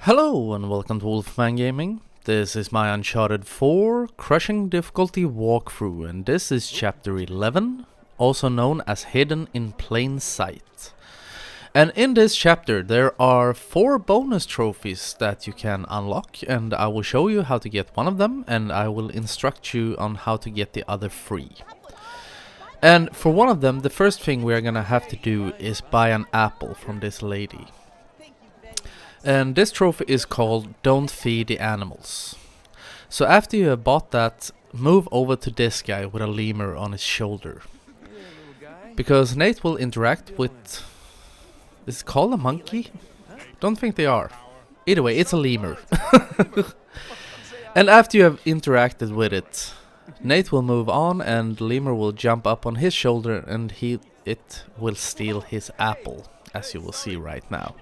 Hello and welcome to Wolfman Gaming. This is my Uncharted 4 Crushing Difficulty walkthrough, and this is chapter 11, also known as Hidden in Plain Sight. And in this chapter there are 4 bonus trophies that you can unlock, and I will show you how to get one of them, and I will instruct you on how to get the other 3. And for one of them, the first thing we are gonna have to do is buy an apple from this lady. And this trophy is called Don't Feed the Animals. So after you have bought that, move over to this guy with a lemur on his shoulder. Because Nate will interact with... Is it called a monkey? Don't think they are. Either way, it's a lemur. And after you have interacted with it, Nate will move on and the lemur will jump up on his shoulder and it will steal his apple, as you will see right now.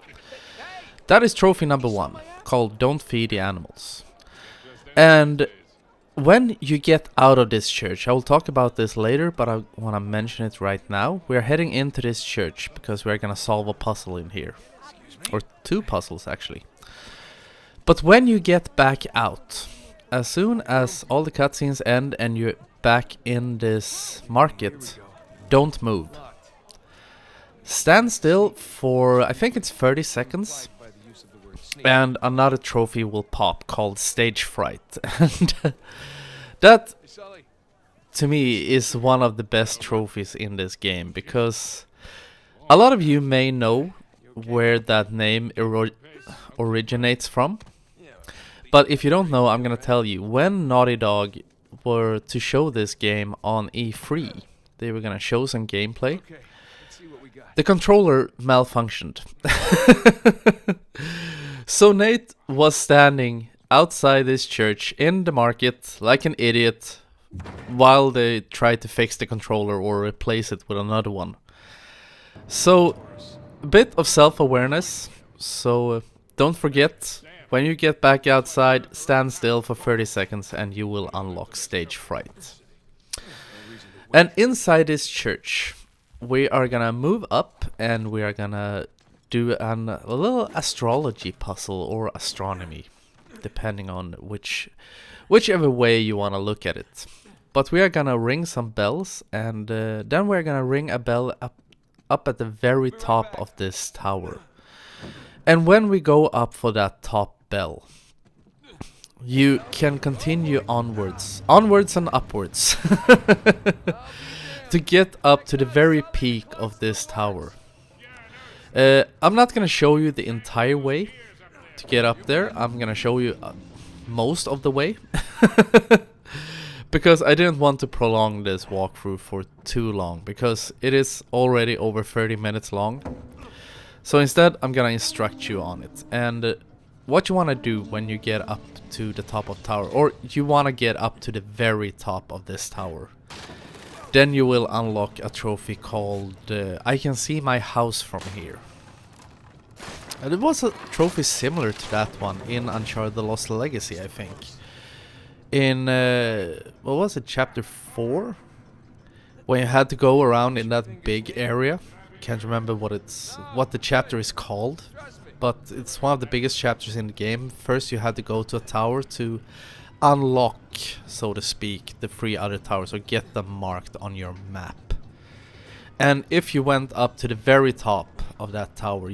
That is trophy number 1, called Don't Feed the Animals. And when you get out of this church, I will talk about this later, but I want to mention it right now. We are heading into this church because we're going to solve a puzzle in here. Or 2 puzzles, actually. But when you get back out, as soon as all the cutscenes end and you're back in this market, don't move. Stand still for, I think it's 30 seconds. And another trophy will pop called Stage Fright. And that, to me, is one of the best trophies in this game. Because a lot of you may know where that name originates from. But if you don't know, I'm going to tell you. When Naughty Dog were to show this game on E3, they were going to show some gameplay. The controller malfunctioned. So Nate was standing outside this church in the market like an idiot while they tried to fix the controller or replace it with another one. So a bit of self-awareness. So don't forget, when you get back outside, stand still for 30 seconds and you will unlock Stage Fright. And inside this church, we are gonna move up and we are gonna do a little astrology puzzle or astronomy, depending on whichever way you want to look at it. But we are gonna ring some bells, and then we're gonna ring a bell up at the very top of this tower. And when we go up for that top bell, you can continue onwards and upwards to get up to the very peak of this tower. I'm not gonna show you the entire way to get up there. I'm gonna show you most of the way. Because I didn't want to prolong this walkthrough for too long, because it is already over 30 minutes long. So instead I'm gonna instruct you on it. And what you wanna do when you get up to the top of the tower, or you wanna get up to the very top of this tower, then you will unlock a trophy called I Can See My House From Here. And it was a trophy similar to that one in Uncharted The Lost Legacy, I think. In, what was it, chapter 4? When you had to go around in that big area. Can't remember what the chapter is called. But it's one of the biggest chapters in the game. First you had to go to a tower to unlock, so to speak, the 3 other towers, or get them marked on your map. And if you went up to the very top of that tower,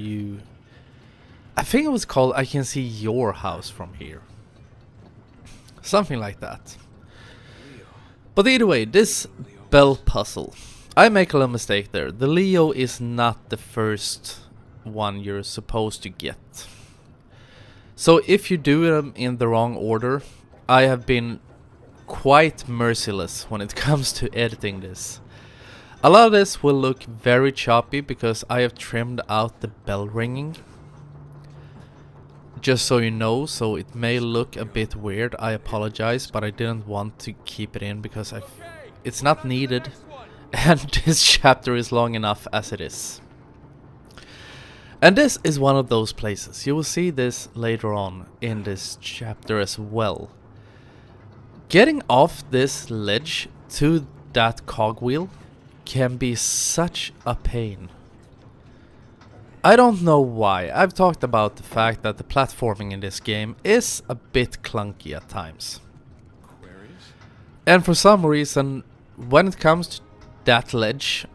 I think it was called I Can See Your House From Here. Something like that. But either way, this bell puzzle, I make a little mistake there. The Leo is not the first one you're supposed to get. So if you do them in the wrong order, I have been quite merciless when it comes to editing this. A lot of this will look very choppy because I have trimmed out the bell ringing. Just so you know, so it may look a bit weird. I apologize, but I didn't want to keep it in because it's not needed. And this chapter is long enough as it is. And this is one of those places. You will see this later on in this chapter as well. Getting off this ledge to that cogwheel can be such a pain. I don't know why. I've talked about the fact that the platforming in this game is a bit clunky at times. And for some reason, when it comes to that ledge,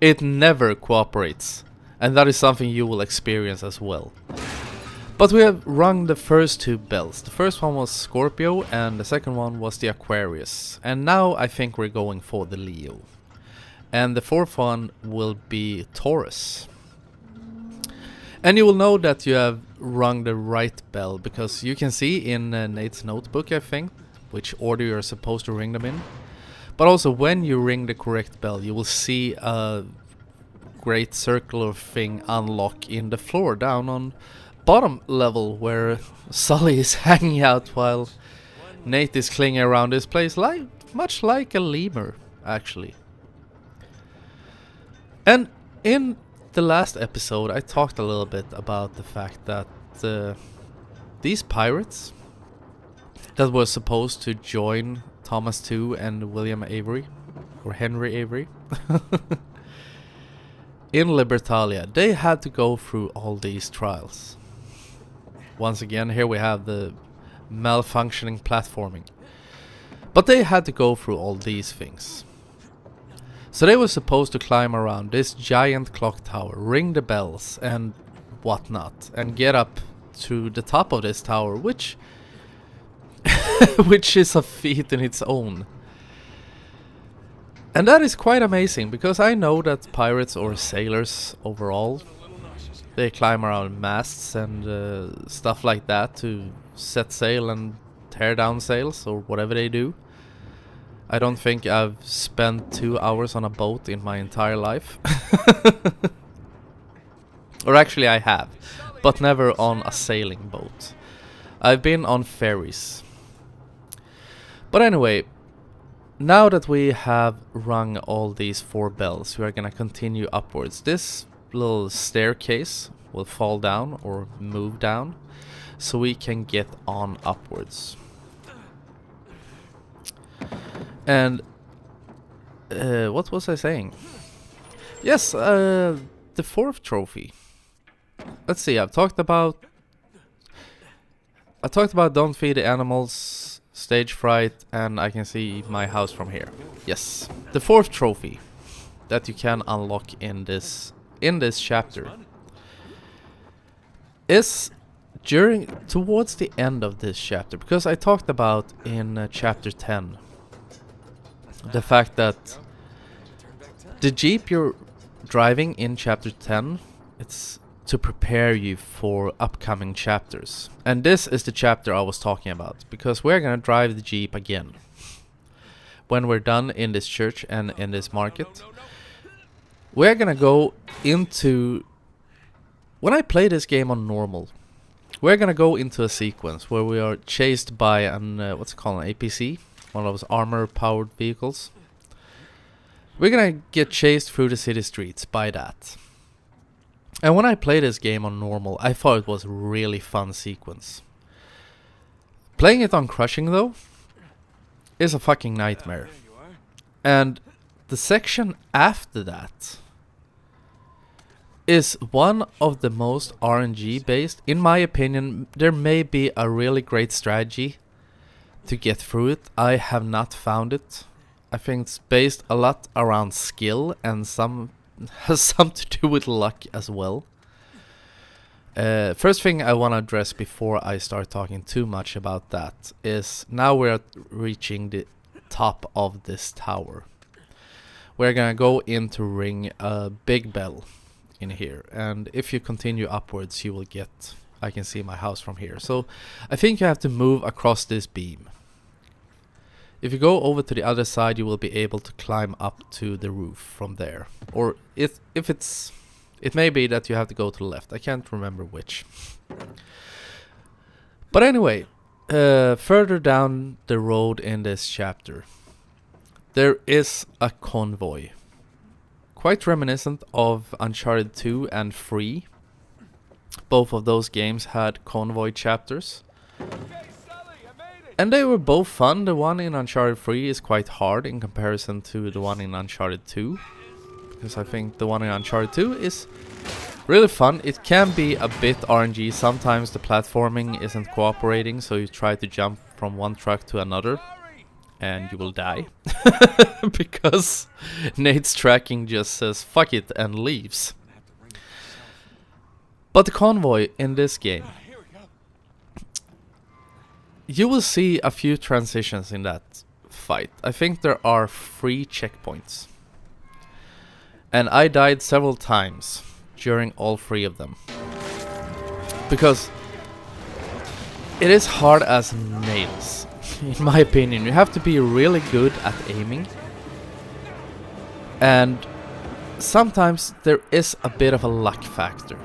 it never cooperates. And that is something you will experience as well. But we have rung the first two bells. The first one was Scorpio and the second one was the Aquarius. And now I think we're going for the Leo. And the fourth one will be Taurus. And you will know that you have rung the right bell because you can see in Nate's notebook, I think, which order you're supposed to ring them in. But also when you ring the correct bell, you will see a great circular thing unlock in the floor down on bottom level where Sully is hanging out while Nate is clinging around this place much like a lemur, actually. And in the last episode I talked a little bit about the fact that these pirates that were supposed to join Thomas Tew and William Avery, or Henry Avery, in Libertalia, they had to go through all these trials. Once again, here we have the malfunctioning platforming. But they had to go through all these things. So they were supposed to climb around this giant clock tower, ring the bells and whatnot, and get up to the top of this tower, which which is a feat in its own. And that is quite amazing, because I know that pirates or sailors overall, they climb around masts and stuff like that to set sail and tear down sails or whatever they do. I don't think I've spent 2 hours on a boat in my entire life. Or actually I have, but never on a sailing boat. I've been on ferries. But anyway, now that we have rung all these 4 bells, we are gonna continue upwards. This little staircase will fall down or move down, so we can get on upwards. And what was I saying? Yes, the 4th trophy. Let's see. I've talked about don't feed the animals, stage fright, and I can see my house from here. Yes, the 4th trophy that you can unlock in this chapter is towards the end of this chapter, because I talked about in chapter 10 the fact that the Jeep you're driving in chapter 10, it's to prepare you for upcoming chapters. And this is the chapter I was talking about, because we're gonna drive the Jeep again. When we're done in this church and in this market, we're gonna go into... When I play this game on normal, we're gonna go into a sequence where we are chased by an, what's it called, an APC? One of those armor-powered vehicles. We're gonna get chased through the city streets by that. And when I play this game on normal, I thought it was a really fun sequence. Playing it on crushing, though, is a fucking nightmare. And the section after that is one of the most RNG based. In my opinion, there may be a really great strategy to get through it. I have not found it. I think it's based a lot around skill and some has something to do with luck as well. First thing I want to address before I start talking too much about that is now we're reaching the top of this tower. We're gonna go in to ring a big bell in here, and if you continue upwards you will get... I can see my house from here. So I think you have to move across this beam. If you go over to the other side, you will be able to climb up to the roof from there. Or if it's... It may be that you have to go to the left. I can't remember which. But anyway, further down the road in this chapter, there is a convoy. Quite reminiscent of Uncharted 2 and 3. Both of those games had convoy chapters. And they were both fun. The one in Uncharted 3 is quite hard in comparison to the one in Uncharted 2. because I think the one in Uncharted 2 is really fun. It can be a bit RNG. Sometimes the platforming isn't cooperating, so you try to jump from one truck to another and you will die. Because Nate's tracking just says fuck it and leaves. But the convoy in this game, you will see a few transitions in that fight. I think there are 3 checkpoints. And I died several times during all 3 of them. Because it is hard as nails, in my opinion. You have to be really good at aiming. And sometimes there is a bit of a luck factor.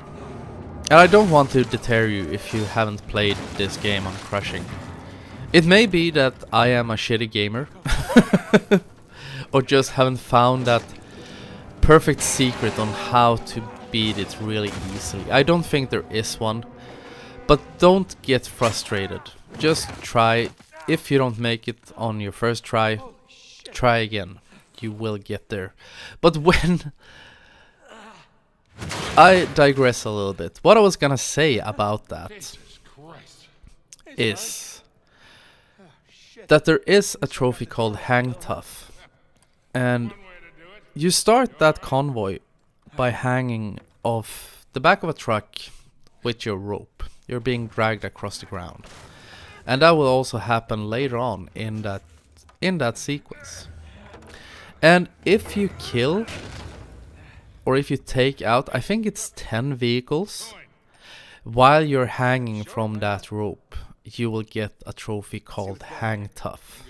And I don't want to deter you if you haven't played this game on crushing. It may be that I am a shitty gamer. Or just haven't found that perfect secret on how to beat it really easily. I don't think there is one. But don't get frustrated. Just try. If you don't make it on your first try, try again. You will get there. But when... I digress a little bit. What I was gonna say about that is that there is a trophy called Hang Tough. And you start that convoy by hanging off the back of a truck with your rope. You're being dragged across the ground. And that will also happen later on in that sequence. And if you kill, or if you take out, I think it's 10 vehicles, while you're hanging from that rope, you will get a trophy called Hang Tough.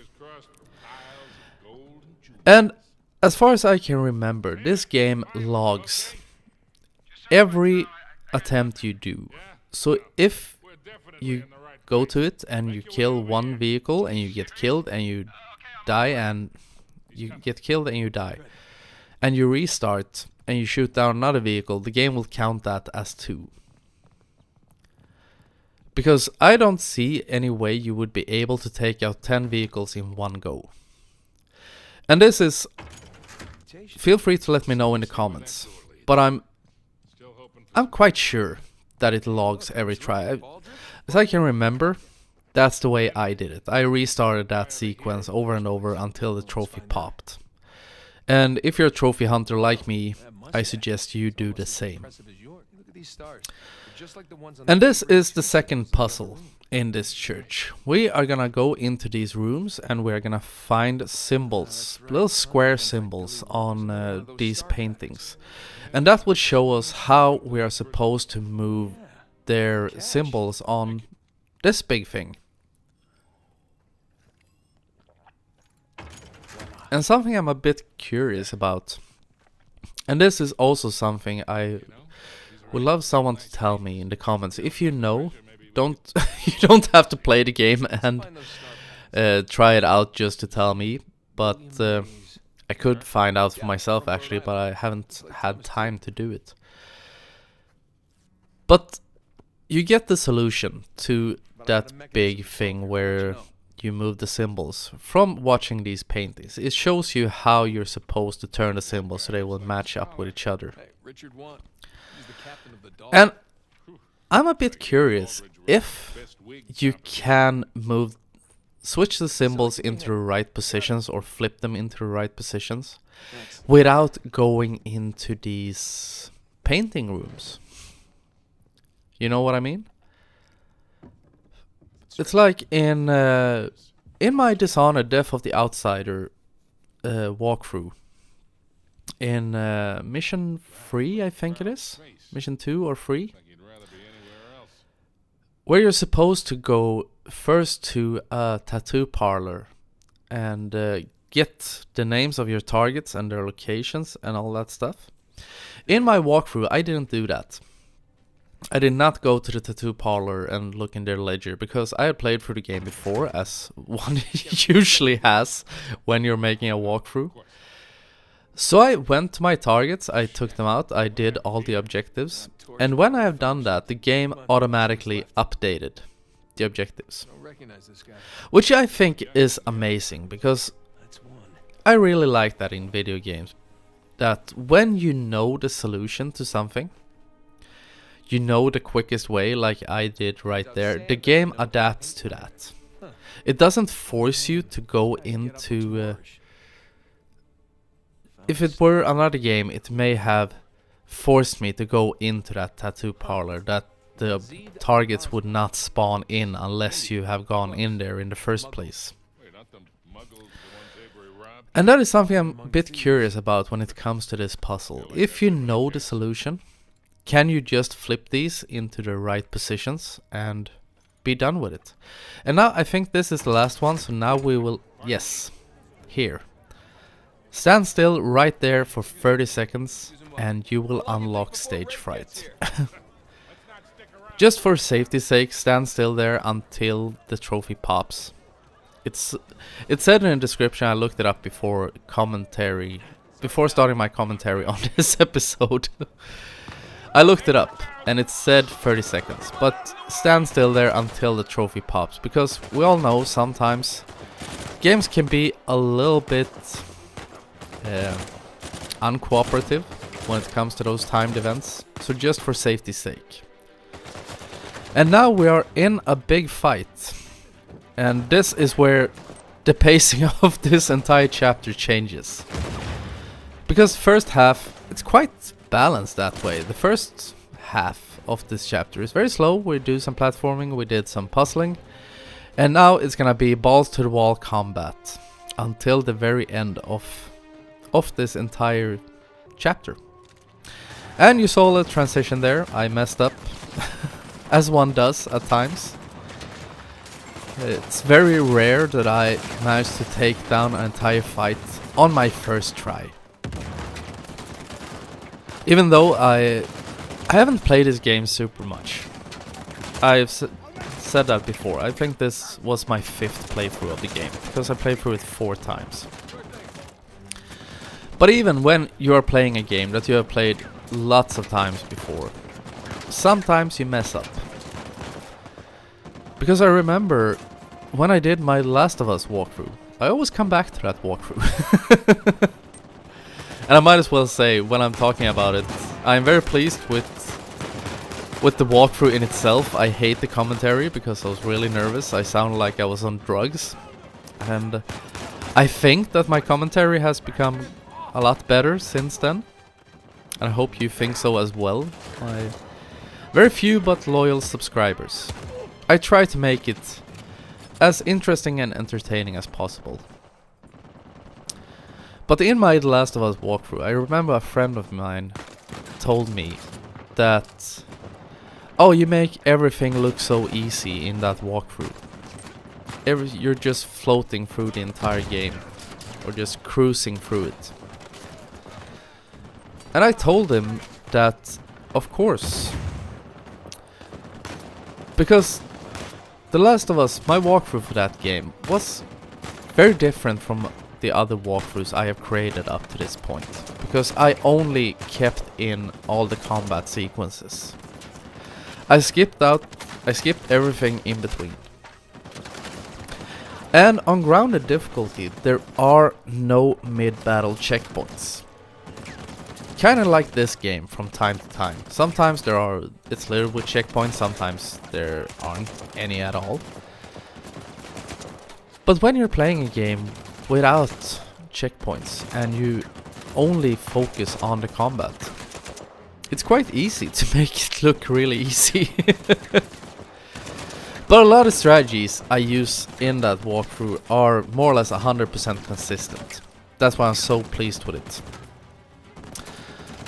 And as far as I can remember, this game logs every attempt you do. So if you go to it and you kill one vehicle and you get killed and you die and you get killed and you die, and you restart and you shoot down another vehicle, the game will count that as 2. Because I don't see any way you would be able to take out 10 vehicles in one go. And this is... Feel free to let me know in the comments. But I'm quite sure that it logs every try. As I can remember, that's the way I did it. I restarted that sequence over and over until the trophy popped. And if you're a trophy hunter like me, I suggest you do the same. And this is the second puzzle in this church. We are gonna go into these rooms and we're gonna find symbols, little square symbols on these paintings. And that would show us how we are supposed to move their symbols on this big thing. And something I'm a bit curious about, and this is also something I would love someone to tell me in the comments. If you know, you don't have to play the game and try it out just to tell me, but I could find out for myself actually, but I haven't had time to do it. But you get the solution to that big thing where you move the symbols from watching these paintings. It shows you how you're supposed to turn the symbols so they will match up with each other. And I'm a bit curious if you can switch the symbols into the right positions or flip them into the right positions without going into these painting rooms. You know what I mean? It's like in my Dishonored Death of the Outsider walkthrough. In Mission 3, I think it is. Mission 2 or 3. Where you're supposed to go first to a tattoo parlor and get the names of your targets and their locations and all that stuff. In my walkthrough, I didn't do that. I did not go to the tattoo parlor and look in their ledger because I had played through the game before, as one usually has when you're making a walkthrough. So I went to my targets, I took them out, I did all the objectives, and when I have done that, the game automatically updated the objectives. Which I think is amazing, because I really like that in video games. that when you know the solution to something, you know the quickest way, like I did right there, the game adapts to that. It doesn't force you to go into... if it were another game, it may have forced me to go into that tattoo parlor, that the targets would not spawn in unless you have gone in there in the first place. And that is something I'm a bit curious about when it comes to this puzzle. If you know the solution, can you just flip these into the right positions and be done with it? And now I think this is the last one, so now we will... Yes, here. Stand still right there for 30 seconds and you will unlock stage fright. Just for safety's sake, stand still there until the trophy pops. It said in the description, I looked it up before starting my commentary on this episode. I looked it up and it said 30 seconds, but stand still there until the trophy pops, because we all know sometimes games can be a little bit uncooperative when it comes to those timed events, so just for safety's sake. And now we are in a big fight, and this is where the pacing of this entire chapter changes. Because first half, it's quite balanced that way. The first half of this chapter is very slow. We do some platforming, we did some puzzling, and now it's gonna be balls to the wall combat until the very end of this entire chapter. And you saw the transition there. I messed up, as one does at times. It's very rare that I manage to take down an entire fight on my first try. Even though I haven't played this game super much. I've said that before. I think this was my 5th playthrough of the game, because I played through it 4 times. But even when you are playing a game that you have played lots of times before, sometimes you mess up. Because I remember when I did my Last of Us walkthrough, I always come back to that walkthrough. And I might as well say, when I'm talking about it, I'm very pleased with the walkthrough in itself. I hate the commentary because I was really nervous. I sounded like I was on drugs. And I think that my commentary has become a lot better since then. And I hope you think so as well. My very few but loyal subscribers. I try to make it as interesting and entertaining as possible. But in my The Last of Us walkthrough, I remember a friend of mine told me that, oh, you make everything look so easy in that walkthrough. You're just floating through the entire game, or just cruising through it. And I told him that, of course, because The Last of Us, my walkthrough for that game was very different from the other walkthroughs I have created up to this point, because I only kept in all the combat sequences. I skipped everything in between. And on grounded difficulty, there are no mid-battle checkpoints. Kinda like this game from time to time. Sometimes it's littered with checkpoints, sometimes there aren't any at all. But when you're playing a game without checkpoints and you only focus on the combat, it's quite easy to make it look really easy. But a lot of strategies I use in that walkthrough are more or less 100% consistent. That's why I'm so pleased with it.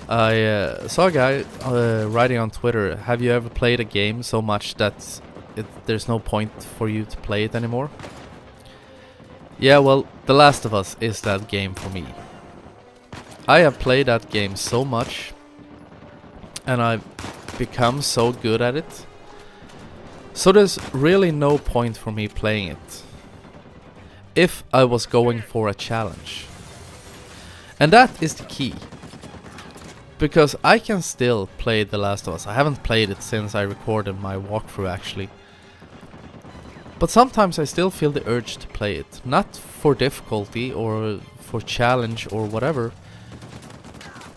I saw a guy writing on Twitter, have you ever played a game so much that there's no point for you to play it anymore? Yeah, well, The Last of Us is that game for me. I have played that game so much, and I've become so good at it. So there's really no point for me playing it if I was going for a challenge. And that is the key. Because I can still play The Last of Us. I haven't played it since I recorded my walkthrough actually. But sometimes I still feel the urge to play it. Not for difficulty or for challenge or whatever.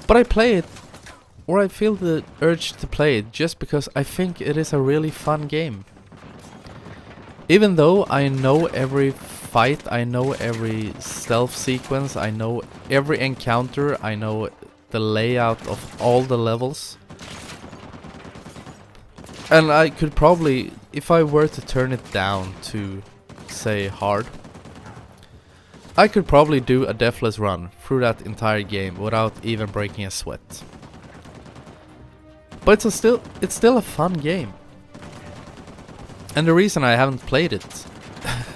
But I play it, or I feel the urge to play it just because I think it is a really fun game. Even though I know every fight, I know every stealth sequence, I know every encounter, I know the layout of all the levels. And I could probably, if I were to turn it down to, say, hard, I could probably do a deathless run through that entire game without even breaking a sweat. But it's still a fun game. And the reason I haven't played it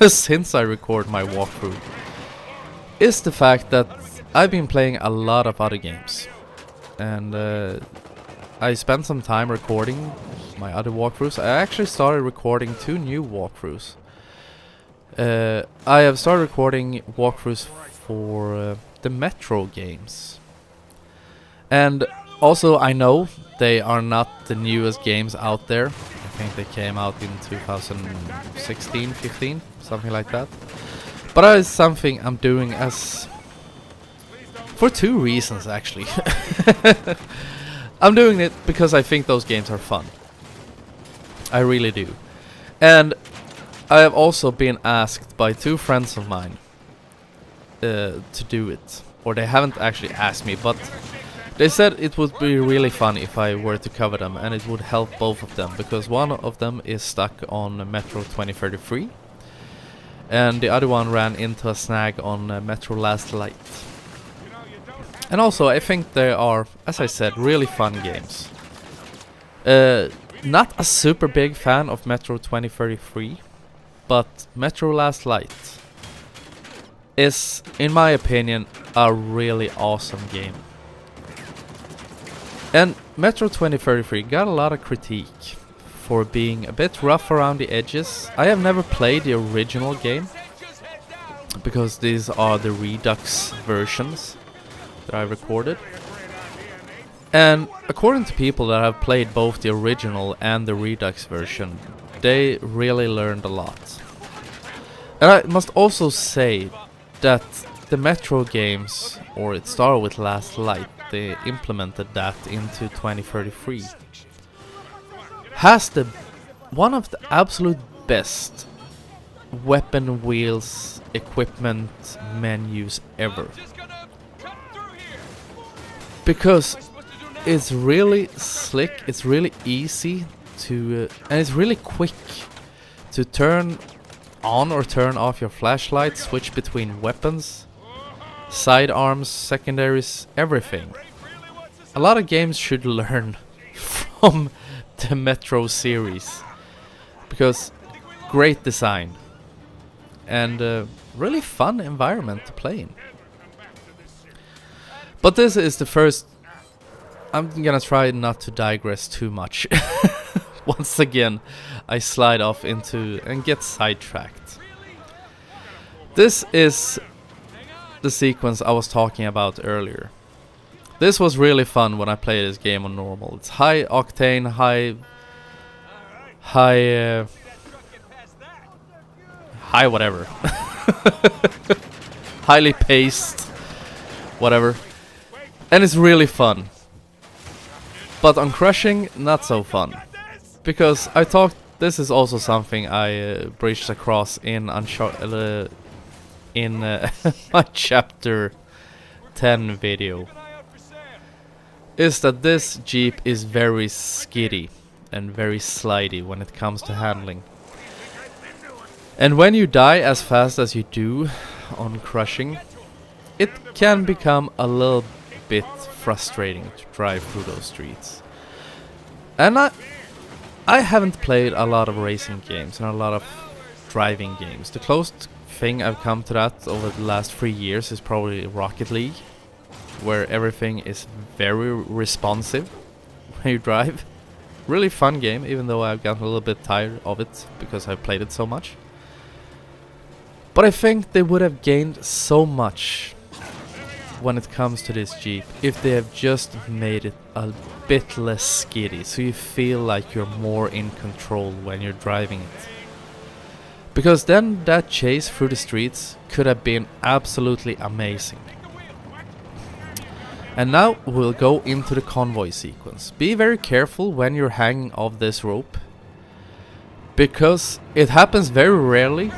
since I record my walkthrough is the fact that I've been playing a lot of other games. And I spent some time recording my other walkthroughs. I actually started recording 2 new walkthroughs. I have started recording walkthroughs for the Metro games. And also I know they are not the newest games out there. I think they came out in 2016, 15, something like that. But it's something I'm doing as... for 2 reasons actually. I'm doing it because I think those games are fun. I really do. And I have also been asked by 2 friends of mine to do it. Or they haven't actually asked me, but they said it would be really fun if I were to cover them, and it would help both of them, because one of them is stuck on Metro 2033 and the other one ran into a snag on Metro Last Light. And also I think they are, as I said, really fun games. Not a super big fan of Metro 2033, but Metro Last Light is, in my opinion, a really awesome game. And Metro 2033 got a lot of critique for being a bit rough around the edges. I have never played the original game, because these are the Redux versions that I recorded. And according to people that have played both the original and the Redux version, they really learned a lot. And I must also say that the Metro games, or it started with Last Light, they implemented that into 2033, has one of the absolute best weapon wheels, equipment menus ever. Because it's really slick, it's really easy to, and it's really quick to turn on or turn off your flashlight, switch between weapons, sidearms, secondaries, everything. A lot of games should learn from the Metro series, because great design and really fun environment to play in. But this is the first. I'm gonna try not to digress too much. Once again, I slide off into and get sidetracked. This is the sequence I was talking about earlier. This was really fun when I played this game on normal. It's high octane, high whatever. Highly paced, whatever. And it's really fun. But on crushing, not so fun. Because this is also something I breached across in Uncharted, in my chapter 10 video. Is that this Jeep is very skiddy and very slidey when it comes to handling. And when you die as fast as you do on crushing, it can become a little bit frustrating to drive through those streets. And I haven't played a lot of racing games and a lot of driving games. The closest thing I've come to that over the last 3 years is probably Rocket League, where everything is very responsive when you drive. Really fun game, even though I've gotten a little bit tired of it because I've played it so much. But I think they would have gained so much when it comes to this Jeep if they have just made it a bit less skiddy, so you feel like you're more in control when you're driving it. Because then that chase through the streets could have been absolutely amazing. And now we'll go into the convoy sequence. Be very careful when you're hanging off this rope, because it happens very rarely,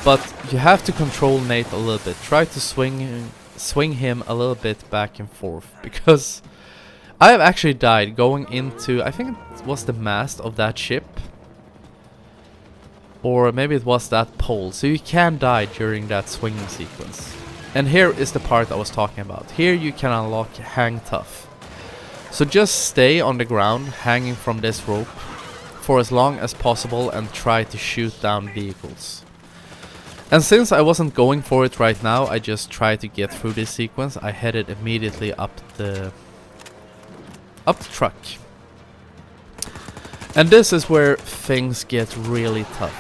but you have to control Nate a little bit. Try to swing him a little bit back and forth, because I have actually died going into, I think it was the mast of that ship, or maybe it was that pole. So you can die during that swinging sequence. And here is the part I was talking about. Here you can unlock Hang Tough. So just stay on the ground hanging from this rope for as long as possible and try to shoot down vehicles. And since I wasn't going for it right now, I just tried to get through this sequence. I headed immediately up the truck. And this is where things get really tough.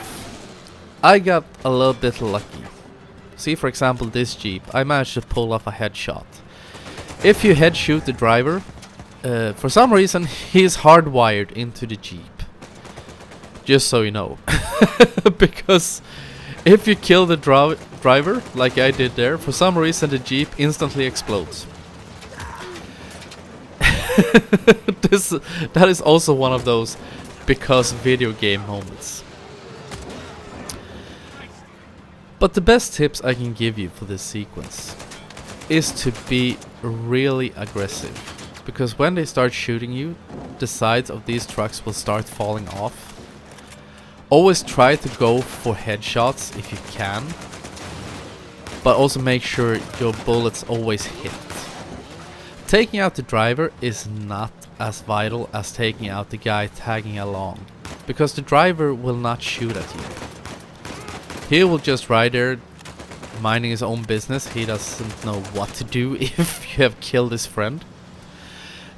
I got a little bit lucky. See, for example, this Jeep. I managed to pull off a headshot. If you headshoot the driver, for some reason he's hardwired into the Jeep. Just so you know. Because if you kill the driver, like I did there, for some reason the Jeep instantly explodes. That is also one of those because video game moments. But the best tips I can give you for this sequence is to be really aggressive, because when they start shooting you, the sides of these trucks will start falling off. Always try to go for headshots if you can, but also make sure your bullets always hit. Taking out the driver is not as vital as taking out the guy tagging along, because the driver will not shoot at you. He will just ride there, minding his own business. He doesn't know what to do if you have killed his friend.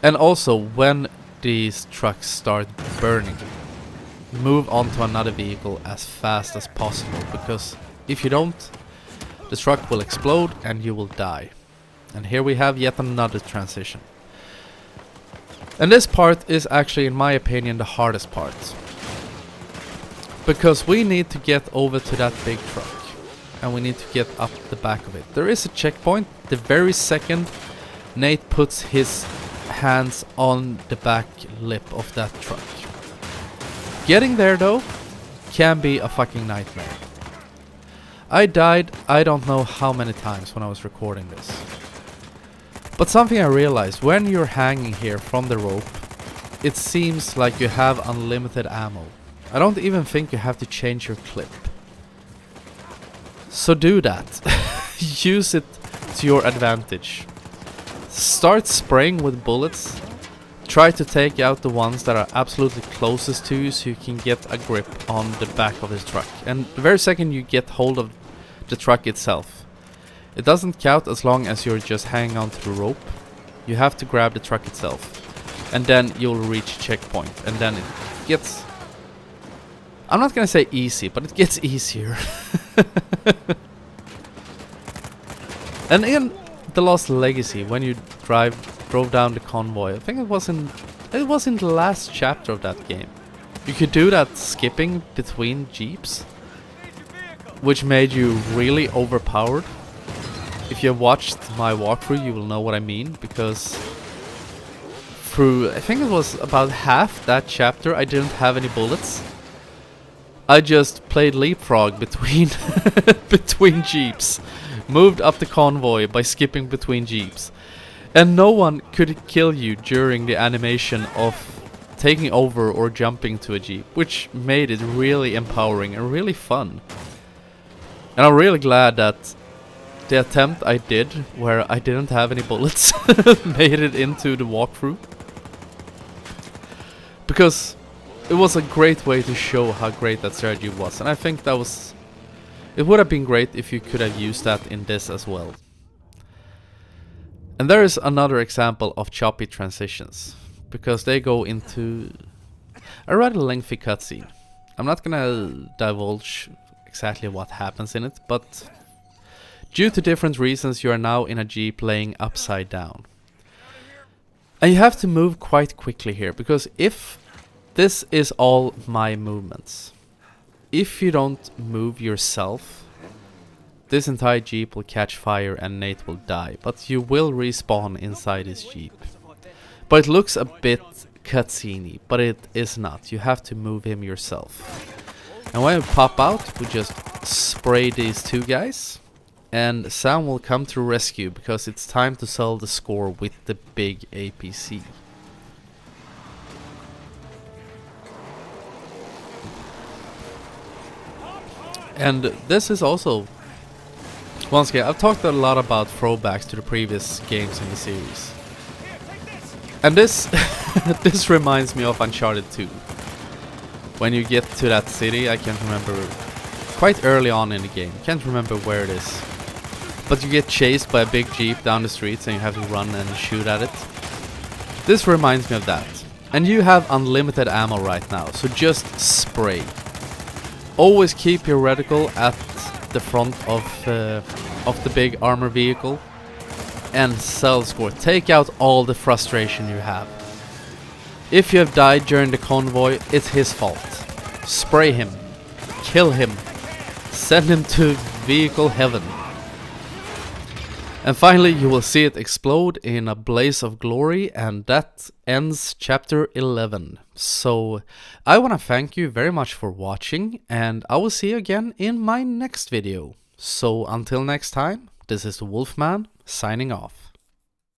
And also, when these trucks start burning, move on to another vehicle as fast as possible, because if you don't, the truck will explode and you will die. And here we have yet another transition. And this part is actually, in my opinion, the hardest part, because we need to get over to that big truck and we need to get up the back of it. There is a checkpoint the very second Nate puts his hands on the back lip of that truck. Getting there though can be a fucking nightmare. I died I don't know how many times when I was recording this. But something I realized, when you're hanging here from the rope, it seems like you have unlimited ammo. I don't even think you have to change your clip. So do that. Use it to your advantage. Start spraying with bullets. Try to take out the ones that are absolutely closest to you so you can get a grip on the back of this truck. And the very second you get hold of the truck itself, it doesn't count as long as you're just hanging on to the rope. You have to grab the truck itself. And then you'll reach checkpoint. And then it gets... I'm not gonna say easy, but it gets easier. And in The Lost Legacy, when you drove down the convoy, I think it was in the last chapter of that game. You could do that skipping between jeeps, which made you really overpowered. If you have watched my walkthrough, you will know what I mean, because through, I think it was about half that chapter, I didn't have any bullets. I just played leapfrog between between jeeps, moved up the convoy by skipping between jeeps, and no one could kill you during the animation of taking over or jumping to a jeep, which made it really empowering and really fun. And I'm really glad that the attempt I did, where I didn't have any bullets, made it into the walkthrough, because it was a great way to show how great that strategy was. And I think that was... it would have been great if you could have used that in this as well. And there is another example of choppy transitions, because they go into a rather lengthy cutscene. I'm not gonna divulge exactly what happens in it, but due to different reasons you are now in a jeep laying upside down. And you have to move quite quickly here, because if... this is all my movements. If you don't move yourself, this entire jeep will catch fire and Nate will die, but you will respawn inside his jeep. But it looks a bit cutscene-y, but it is not. You have to move him yourself. And when we pop out, we just spray these two guys, and Sam will come to rescue because it's time to sell the score with the big APC. And this is also, once again, I've talked a lot about throwbacks to the previous games in the series. And this this reminds me of Uncharted 2. When you get to that city, I can't remember, quite early on in the game, can't remember where it is. But you get chased by a big jeep down the streets and you have to run and shoot at it. This reminds me of that. And you have unlimited ammo right now, so just spray. Always keep your reticle at the front of the big armor vehicle and sell score. Take out all the frustration you have. If you have died during the convoy, it's his fault. Spray him. Kill him. Send him to vehicle heaven. And finally, you will see it explode in a blaze of glory, and that ends chapter 11. So, I want to thank you very much for watching, and I will see you again in my next video. So, until next time, this is the Wolfman, signing off.